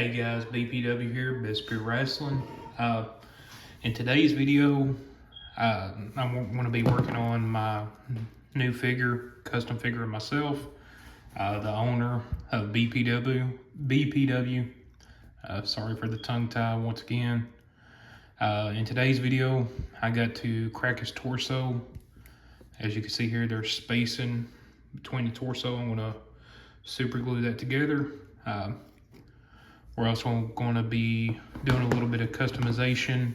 Hey guys, BPW here, Best Pure Wrestling. In today's video, I'm going to be working on my new figure, custom figure of myself, the owner of BPW. Sorry for the tongue tie once again. In today's video, I got to crack his torso. As you can see here, there's spacing between the torso. I'm going to super glue that together. We're also going to be doing a little bit of customization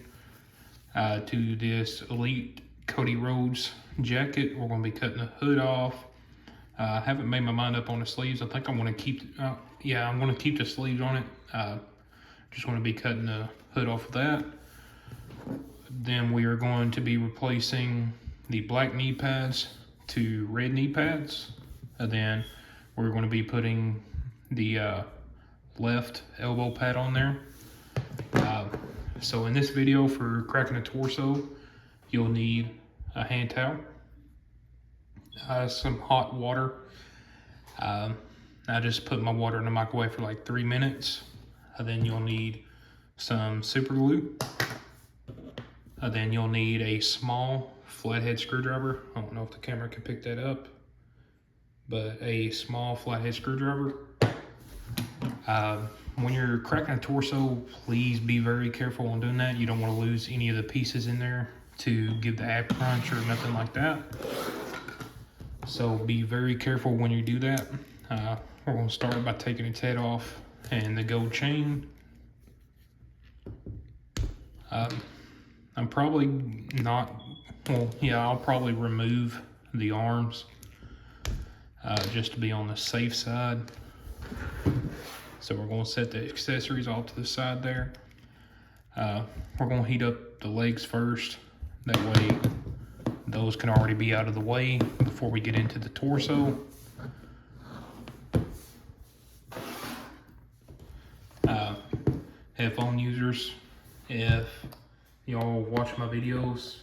to this Elite Cody Rhodes jacket. We're going to be cutting the hood off. I haven't made my mind up on the sleeves. I think I'm going to keep, I'm going to keep the sleeves on it. Just going to be cutting the hood off of that. Then we are going to be replacing the black knee pads to red knee pads. And then we're going to be putting the left elbow pad on there. So in this video for cracking a torso, you'll need a hand towel, some hot water. I just put my water in the microwave for like 3 minutes. Then you'll need some super glue. Then you'll need a small flathead screwdriver. I don't know if the camera can pick that up, but a small flathead screwdriver. When you're cracking a torso, please be very careful on doing that. You don't want to lose any of the pieces in there to give the ab crunch or nothing like that. So be very careful when you do that. We're going to start by taking its head off and the gold chain. I'm probably not, well, yeah, I'll probably remove the arms just to be on the safe side. So we're going to set the accessories off to the side there. We're going to heat up the legs first. That way those can already be out of the way before we get into the torso. Headphone users, if y'all watch my videos,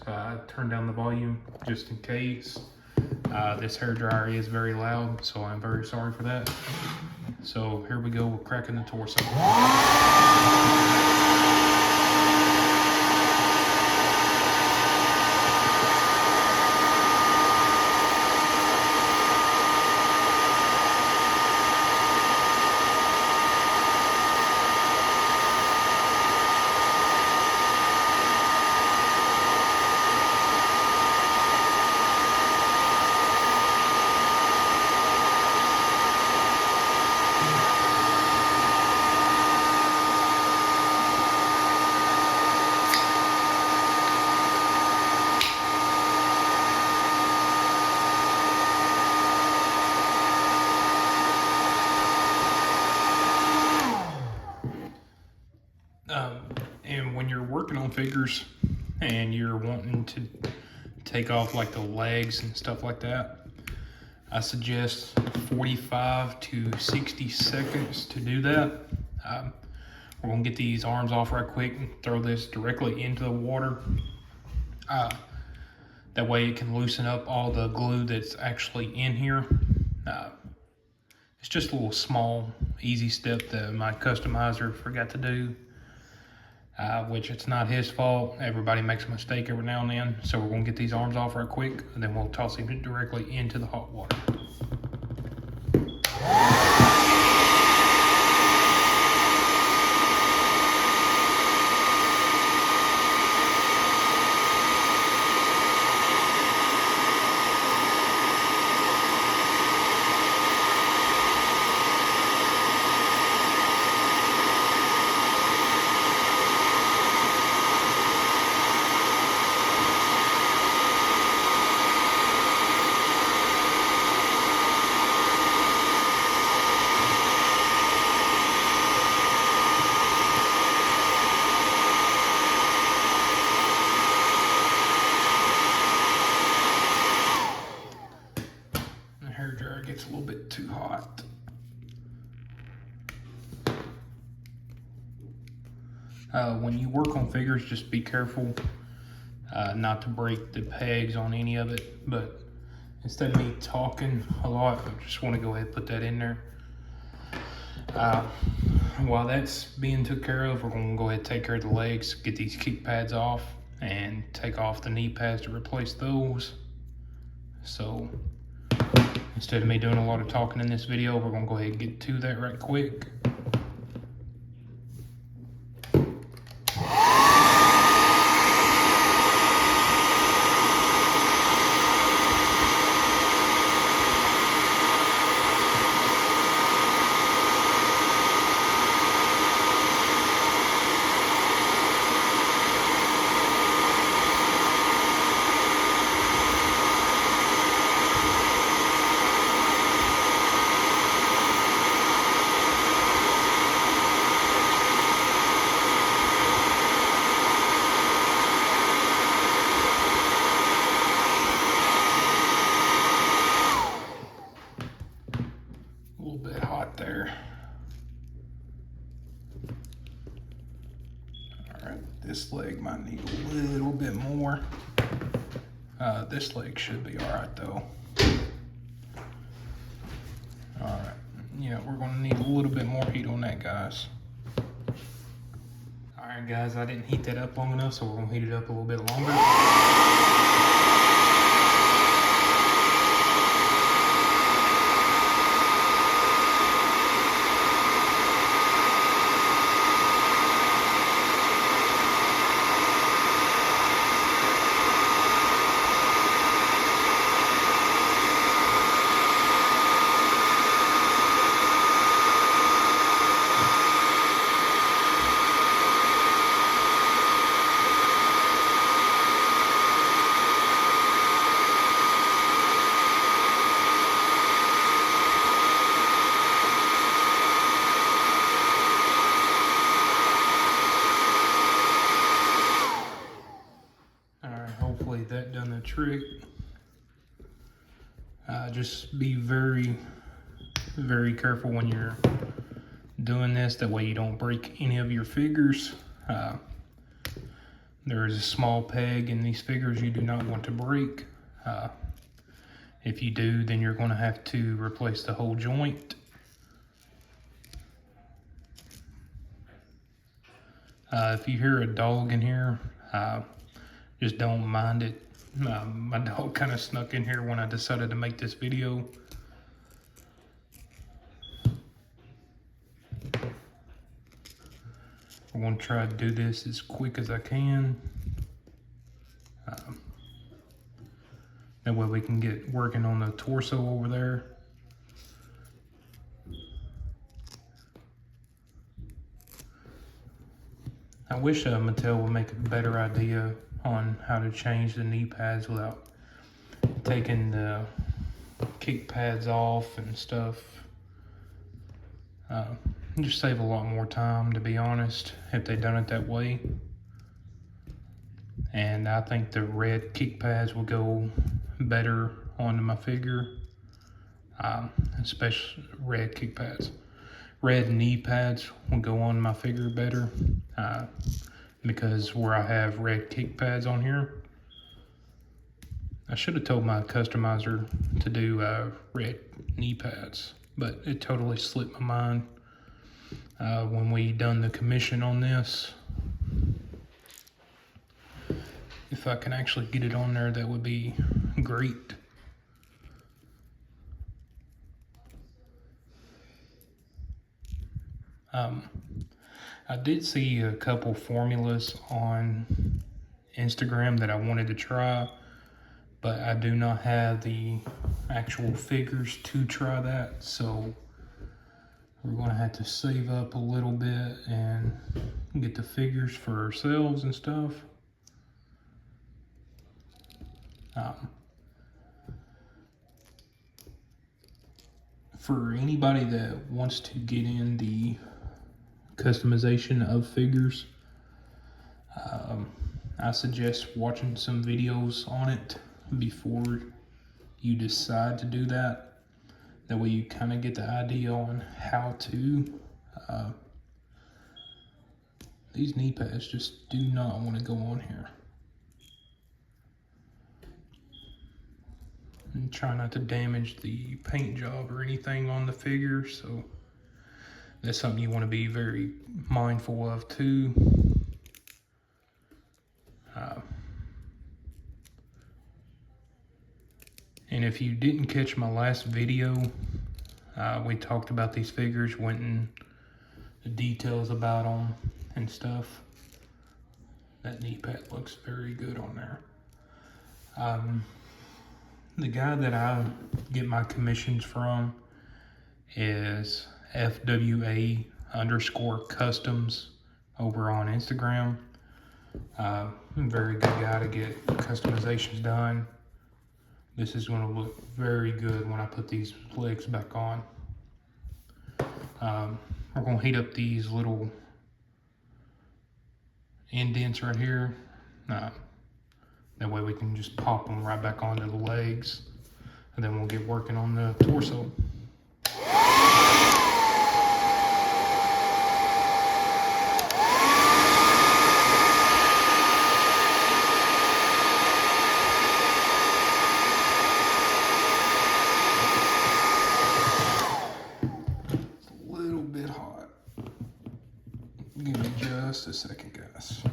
turn down the volume just in case. This hairdryer is very loud, so I'm very sorry for that. So here we go, we're cracking the torso. And when you're working on figures and you're wanting to take off like the legs and stuff like that, I suggest 45 to 60 seconds to do that. We're gonna get these arms off right quick and throw this directly into the water. That way it can loosen up all the glue that's actually in here. It's just a little small, easy step that my customizer forgot to do. Which it's not his fault. Everybody makes a mistake every now and then. So we're gonna get these arms off right quick, and then we'll toss him directly into the hot water. Hairdryer gets a little bit too hot. When you work on figures, just be careful not to break the pegs on any of it. But instead of me talking a lot, I just want to go ahead and put that in there. while that's being took care of, we're gonna go ahead and take care of the legs, get these kick pads off, and take off the knee pads to replace those. So instead of me doing a lot of talking in this video, we're gonna go ahead and get to that right quick. A little bit hot there. All right, this leg might need a little bit more. This leg should be all right though. All right, yeah, we're gonna need a little bit more heat on that, guys. All right, guys, I didn't heat that up long enough, so we're gonna heat it up a little bit longer. Hopefully that done the trick. Just be very, very careful when you're doing this. That way you don't break any of your figures. There is a small peg in these figures you do not want to break. If you do, then you're going to have to replace the whole joint. If you hear a dog in here, just don't mind it. My dog kind of snuck in here when I decided to make this video. I'm going to try to do this as quick as I can. That way we can get working on the torso over there. I wish Mattel would make a better idea on how to change the knee pads without taking the kick pads off and stuff. Just save a lot more time, to be honest, if they done it that way. And I think the red kick pads will go better onto my figure, especially red kick pads. Red knee pads will go on my figure better, because where I have red kick pads on here, I should have told my customizer to do red knee pads, but it totally slipped my mind when we done the commission on this. If I can actually get it on there, that would be great. I did see a couple formulas on Instagram that I wanted to try, but I do not have the actual figures to try that, so we're gonna have to save up a little bit and get the figures for ourselves and stuff. For anybody that wants to get in the customization of figures, I suggest watching some videos on it before you decide to do that. That way you kind of get the idea on how to. These knee pads just do not want to go on here. And try not to damage the paint job or anything on the figure, so That's something you want to be very mindful of too. And if you didn't catch my last video, we talked about these figures, went in the details about them and stuff. That knee pad looks very good on there. The guy that I get my commissions from is FWA_customs over on Instagram. Very good guy to get customizations done. This is going to look very good when I put these legs back on. We're going to heat up these little indents right here. That way we can just pop them right back onto the legs, and then we'll get working on the torso. Give me just a second, guys.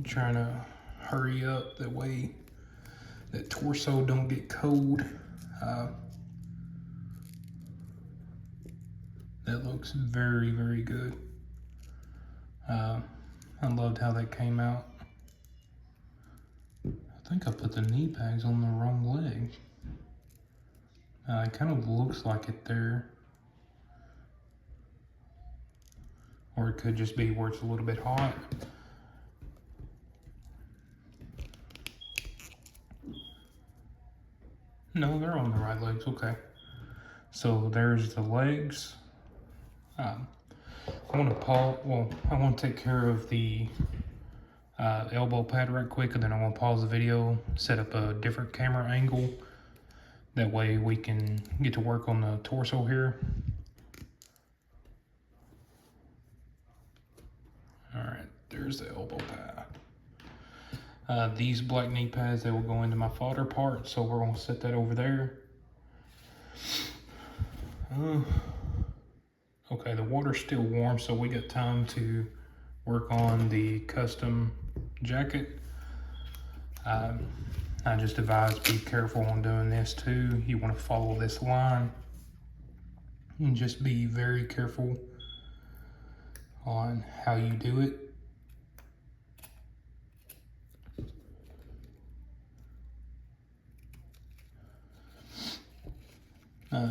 Trying to hurry up that way that torso don't get cold. That looks very, very good. I loved how that came out. I think I put the knee pads on the wrong leg. It kind of looks like it there. Or it could just be where it's a little bit hot. No, they're on the right legs, okay. So there's the legs. I want to take care of the elbow pad right quick, and then I want to pause the video, set up a different camera angle. That way we can get to work on the torso here. All right, there's the elbow pad. These black knee pads, they will go into my fodder part, so we're gonna set that over there. Okay, the water's still warm, so we got time to work on the custom jacket. I just advise be careful on doing this too. You want to follow this line and just be very careful on how you do it.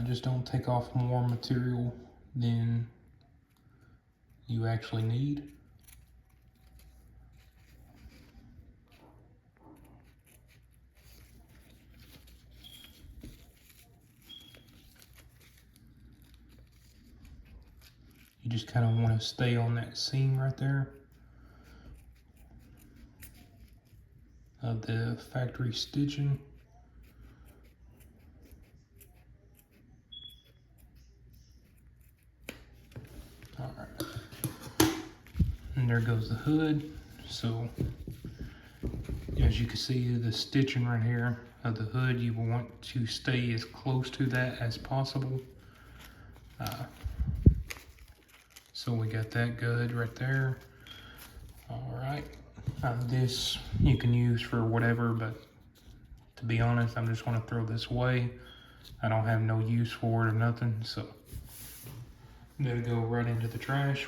Just don't take off more material than you actually need. You just kind of want to stay on that seam right there of the factory stitching. All right, and there goes the hood. So as you can see, the stitching right here of the hood, you will want to stay as close to that as possible. So we got that good right there. All right, this you can use for whatever, but to be honest, I'm just gonna throw this away. I don't have no use for it or nothing, so I'm gonna go right into the trash.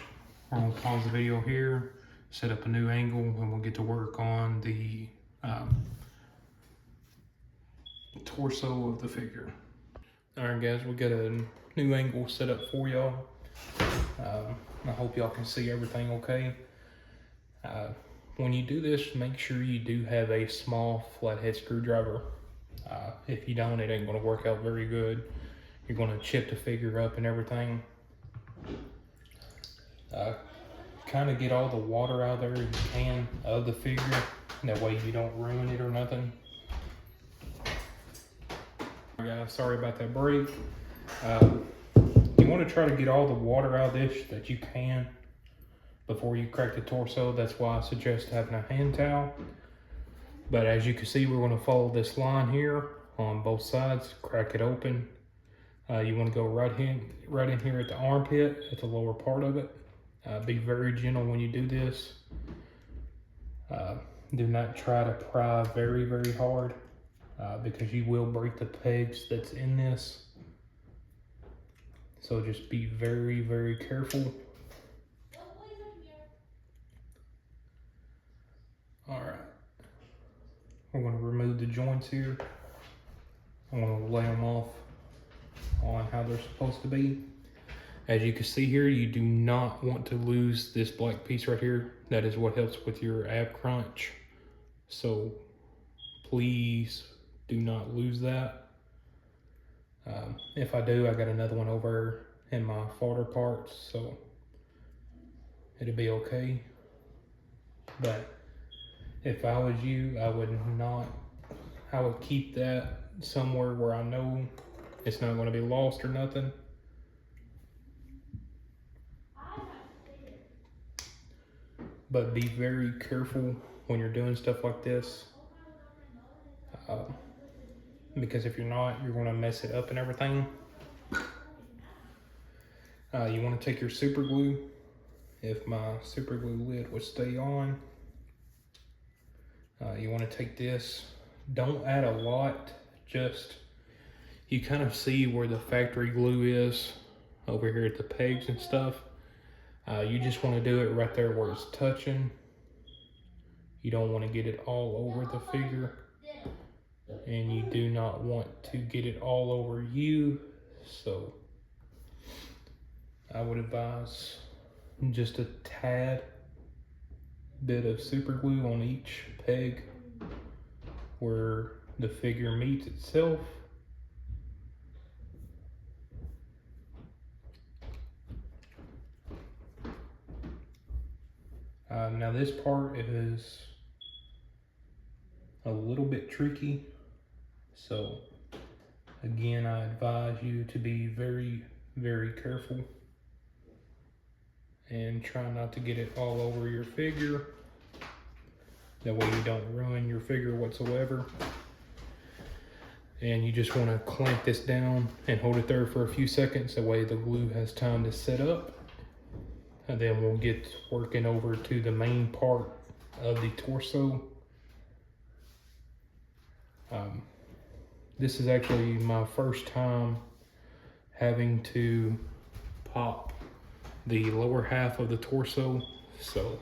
We're gonna pause the video here, set up a new angle, and we'll get to work on the torso of the figure. All right, guys, we got a new angle set up for y'all. I hope y'all can see everything okay. When you do this, make sure you do have a small flathead screwdriver. If you don't, it ain't gonna work out very good. you're gonna chip the figure up and everything. Kind of get all the water out there you can of the figure. That way you don't ruin it or nothing. Guys, sorry about that break. You want to try to get all the water out of this that you can before you crack the torso. That's why I suggest having a hand towel. But as you can see, we're going to follow this line here on both sides, crack it open. You want to go right in here at the armpit, at the lower part of it. Be very gentle when you do this. Do not try to pry very, very hard because you will break the pegs that's in this. So just be very, very careful. All right. We're going to remove the joints here. I'm going to lay them off on how they're supposed to be. As you can see here, you do not want to lose this black piece right here. That is what helps with your ab crunch. So please do not lose that. If I do, I got another one over in my fodder parts, so it'll be okay. But if I was you, I would keep that somewhere where I know it's not going to be lost or nothing. But be very careful when you're doing stuff like this. Because if you're not, you're going to mess it up and everything. You want to take your super glue. If my super glue lid would stay on, you want to take this. Don't add a lot, just you kind of see where the factory glue is over here at the pegs and stuff. You just want to do it right there where it's touching. You don't want to get it all over the figure, and you do not want to get it all over you. So I would advise just a tad bit of super glue on each peg where the figure meets itself. Now this part is a little bit tricky, so again, I advise you to be very, very careful and try not to get it all over your figure. That way you don't ruin your figure whatsoever. And you just want to clamp this down and hold it there for a few seconds. That way the glue has time to set up. And then we'll get working over to the main part of the torso. This is actually my first time having to pop the lower half of the torso, so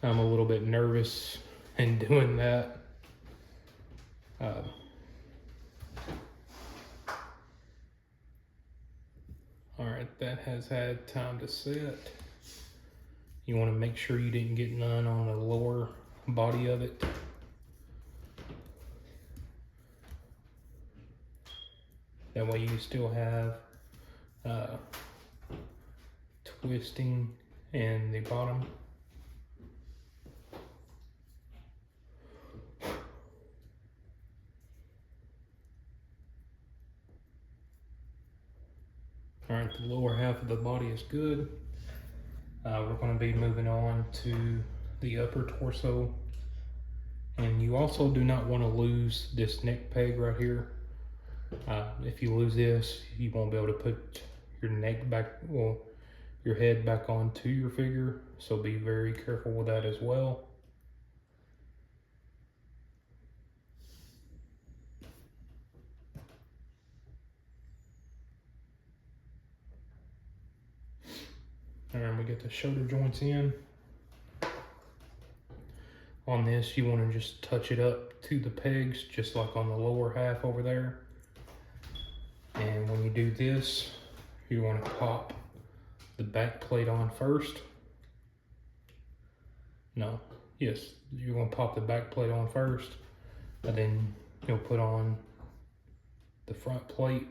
I'm a little bit nervous in doing that. All right, that has had time to set. You want to make sure you didn't get none on the lower body of it. That way you still have twisting in the bottom. All right, the lower half of the body is good. We're going to be moving on to the upper torso. And you also do not want to lose this neck peg right here. If you lose this, you won't be able to put your neck back, well, your head back onto your figure. So be very careful with that as well. All right, we get the shoulder joints in. On this, you want to just touch it up to the pegs, just like on the lower half over there. And when you do this, you want to pop the back plate on first. No, yes, you're going to pop the back plate on first, and then you'll put on the front plate.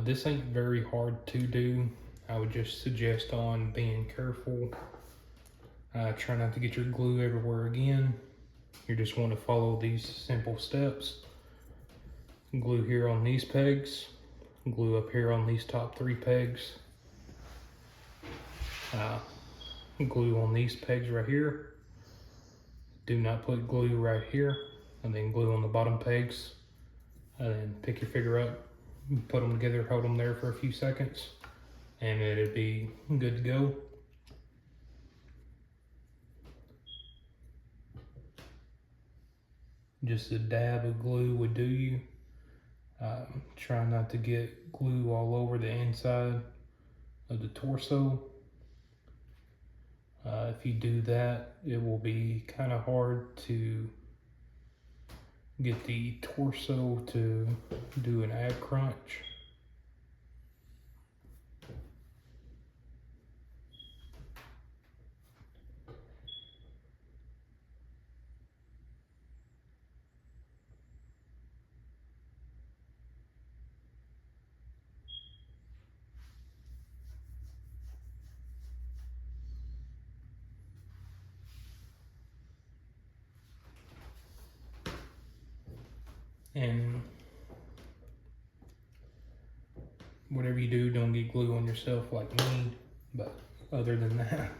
This ain't very hard to do. I would just suggest on being careful. Try not to get your glue everywhere again. You just want to follow these simple steps. Glue here on these pegs. Glue up here on these top 3 pegs. Glue on these pegs right here. Do not put glue right here. And then glue on the bottom pegs. And then pick your figure up, put them together, hold them there for a few seconds, and it'll be good to go. Just a dab of glue would do you. Try not to get glue all over the inside of the torso. If you do that, it will be kind of hard to get the torso to do an ab crunch. And whatever you do, don't get glue on yourself like me, but other than that,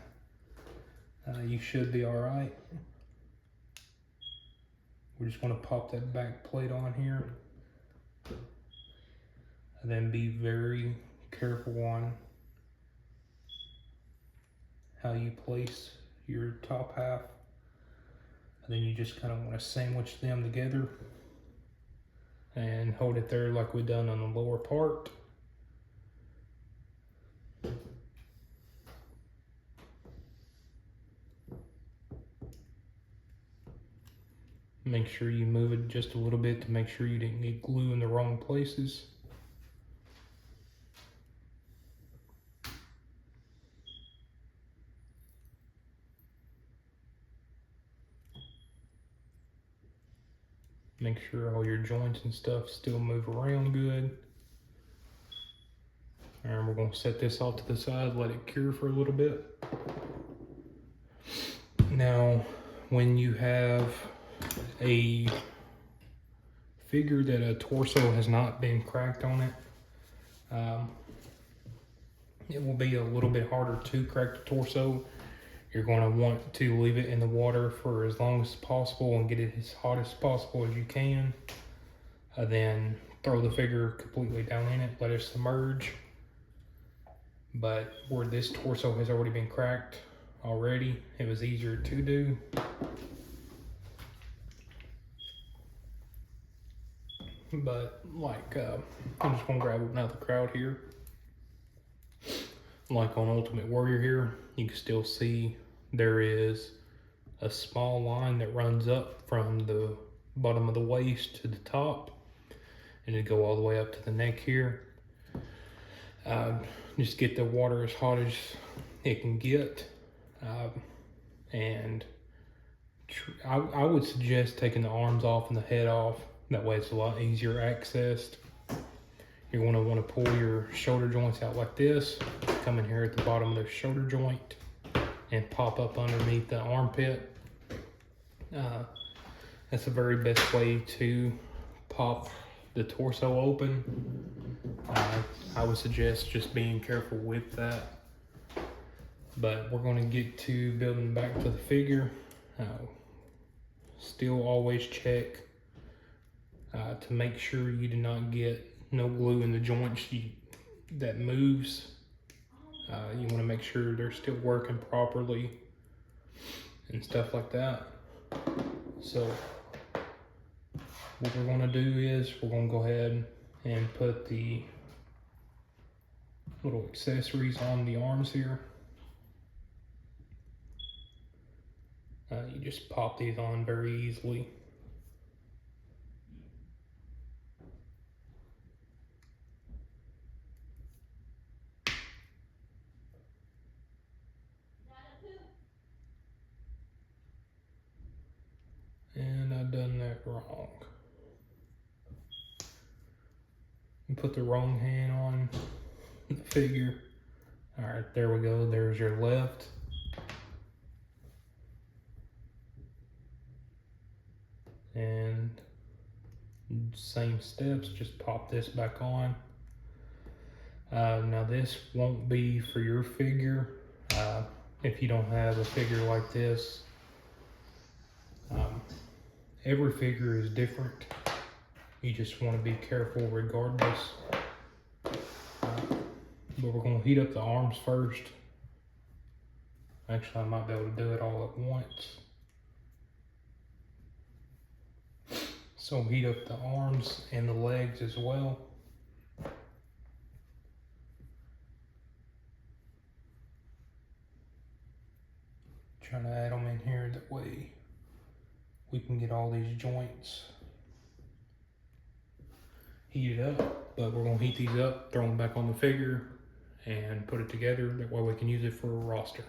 you should be all right. We just want to pop that back plate on here, and then be very careful on how you place your top half. And then you just kind of want to sandwich them together and hold it there like we done on the lower part. Make sure you move it just a little bit to make sure you didn't get glue in the wrong places. Make sure all your joints and stuff still move around good. And we're gonna set this off to the side, let it cure for a little bit. Now, when you have a figure that a torso has not been cracked on it, it will be a little bit harder to crack the torso. You're going to want to leave it in the water for as long as possible and get it as hot as possible as you can. Then throw the figure completely down in it, let it submerge. But where this torso has already been cracked already, it was easier to do. But like, I'm just gonna grab another crowd here. Like on Ultimate Warrior here, you can still see there is a small line that runs up from the bottom of the waist to the top, and it go all the way up to the neck here. Just get the water as hot as it can get, and I would suggest taking the arms off and the head off. That way it's a lot easier accessed. You're going to want to pull your shoulder joints out like this, come in here at the bottom of the shoulder joint and pop up underneath the armpit. That's the very best way to pop the torso open. I would suggest just being careful with that. But we're going to get to building back to the figure. Still always check to make sure you do not get no glue in the joints that moves. You want to make sure they're still working properly and stuff like that. So what we're going to do is we're going to go ahead and put the little accessories on the arms here. You just pop these on very easily. And I done that wrong. put the wrong hand on the figure. All right, there we go. There's your left. And same steps, just pop this back on. Now this won't be for your figure if you don't have a figure like this. Every figure is different. You just want to be careful regardless. But we're going to heat up the arms first. Actually, I might be able to do it all at once. So heat up the arms and the legs as well. Trying to add them in here, that way we can get all these joints heated up. But we're gonna heat these up, throw them back on the figure, and put it together. That way we can use it for a roster.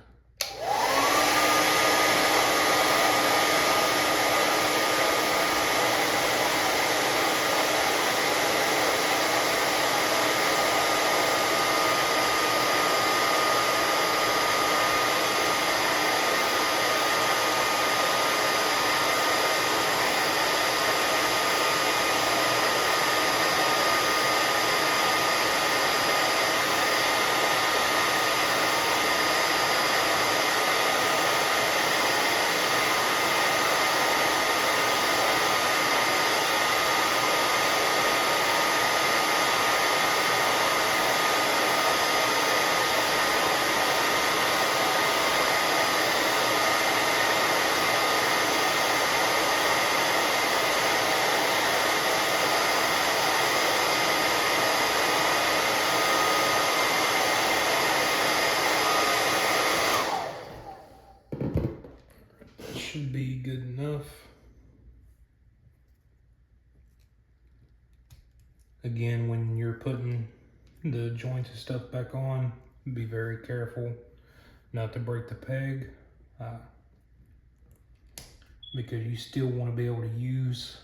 Should be good enough. Again, when you're putting the joints and stuff back on, be very careful not to break the peg, because you still want to be able to use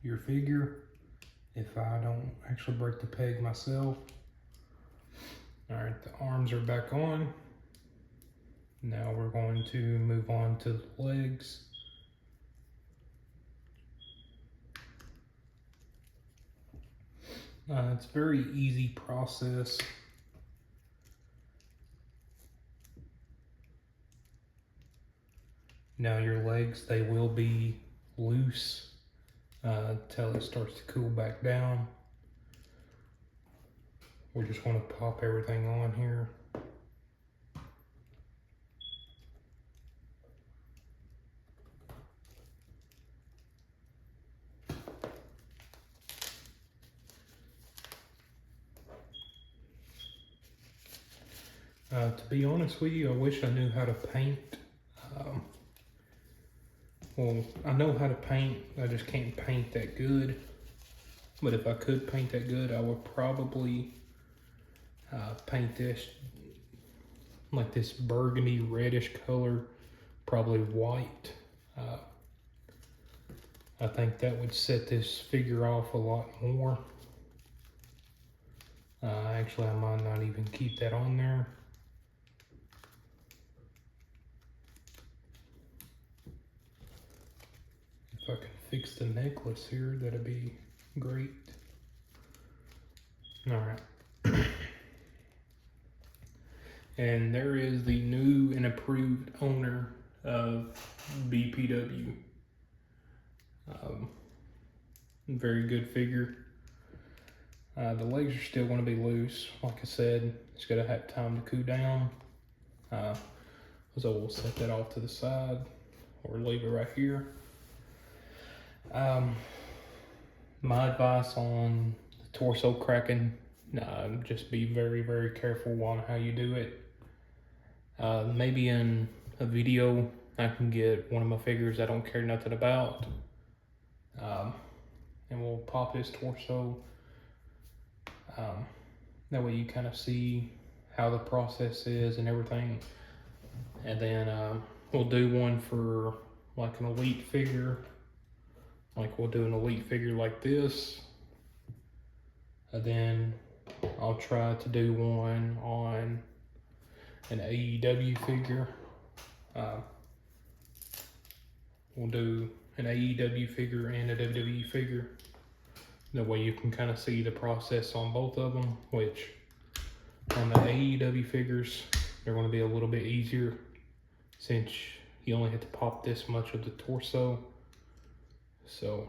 your figure if I don't actually break the peg myself. All right, the arms are back on. Now we're going to move on to the legs. It's a very easy process. Now your legs, they will be loose until it starts to cool back down. We're just going to pop everything on here. To be honest with you, I wish I knew how to paint. Well, I know how to paint, I just can't paint that good. But if I could paint that good, I would probably paint this like this burgundy reddish color, probably white. I think that would set this figure off a lot more. Actually, I might not even keep that on there. If I can fix the necklace here, that'd be great. All right. And there is the new and approved owner of BPW. Very good figure. The legs are still going to be loose. Like I said, it's going to have time to cool down. So we'll set that off to the side or leave it right here. My advice on the torso cracking, just be very, very careful on how you do it. Maybe in a video, I can get one of my figures I don't care nothing about. And we'll pop his torso. That way you kind of see how the process is and everything. And then we'll do one for like an elite figure. Like we'll do an elite figure like this. And then I'll try to do one on an AEW figure. We'll do an AEW figure and a WWE figure. That way you can kind of see the process on both of them, which on the AEW figures, they're going to be a little bit easier since you only have to pop this much of the torso. So,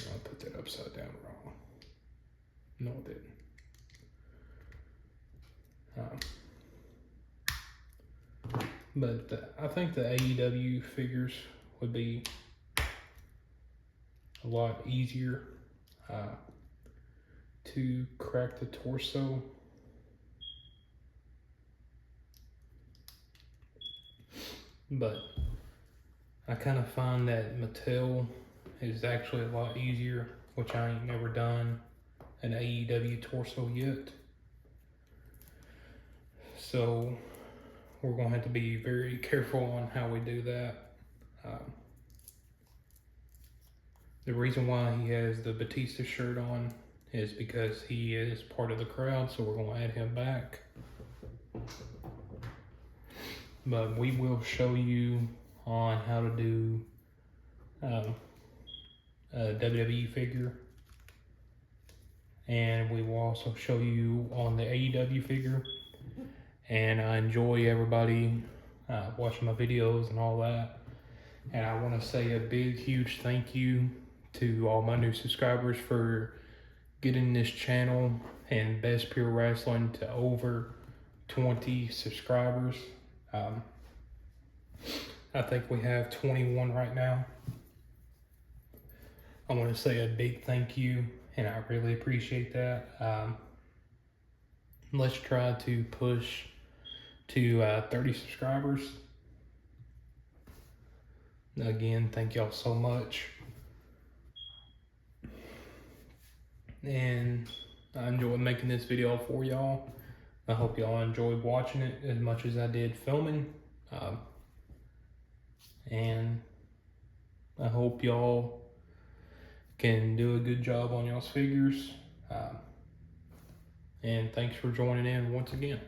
I put that upside down wrong. No, I didn't. But I think the AEW figures would be a lot easier to crack the torso. But I kind of find that Mattel is actually a lot easier, which I ain't never done an AEW torso yet. So we're gonna have to be very careful on how we do that. The reason why he has the Batista shirt on is because he is part of the crowd, so we're gonna add him back. But we will show you on how to do a WWE figure, and we will also show you on the AEW figure. And I enjoy everybody watching my videos and all that. And I want to say a big, huge thank you to all my new subscribers for getting this channel and Best Pure Wrestling to over 20 subscribers. I think we have 21 right now. I want to say a big thank you, and I really appreciate that. Let's try to push to 30 subscribers. Again, thank y'all so much. And I enjoyed making this video for y'all. I hope y'all enjoyed watching it as much as I did filming. And I hope y'all can do a good job on y'all's figures. And thanks for joining in once again.